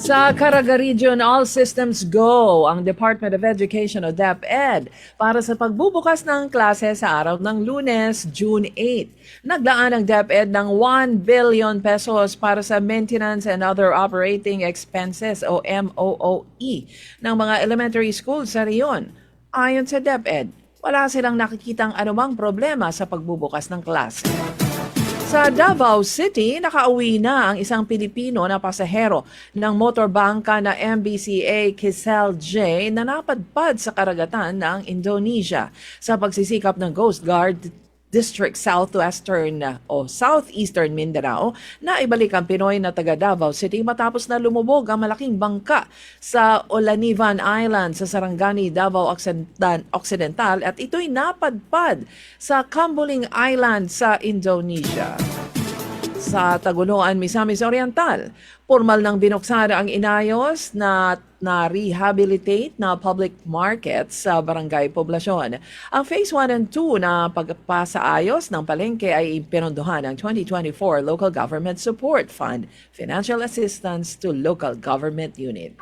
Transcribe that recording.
Sa Caraga Region, all systems go ang Department of Education o DepEd para sa pagbubukas ng klase sa araw ng Lunes, June 8. Naglaan ang DepEd ng 1 billion pesos para sa maintenance and other operating expenses o MOOE ng mga elementary schools sa riyon. Ayon sa DepEd, wala silang nakikitang anumang problema sa pagbubukas ng klase. Sa Davao City, nakauwi na ang isang Pilipino na pasahero ng motorbangka na MBCA Kisel J na napadpad sa karagatan ng Indonesia sa pagsisikap ng Coast Guard District Southeastern Mindanao na ibalik ang Pinoy na taga Davao City matapos na lumubog ang malaking bangka sa Olanivan Island sa Sarangani, Davao Occidental at ito'y napadpad sa Camboling Island sa Indonesia. Sa Tagoloan, Misamis Oriental, formal nang binuksan ang inayos na rehabilitate na public market sa barangay poblasyon. Ang Phase 1 and 2 na pagpasaayos ng palengke ay pinondohan ng 2024 Local Government Support Fund, Financial Assistance to Local Government Unit.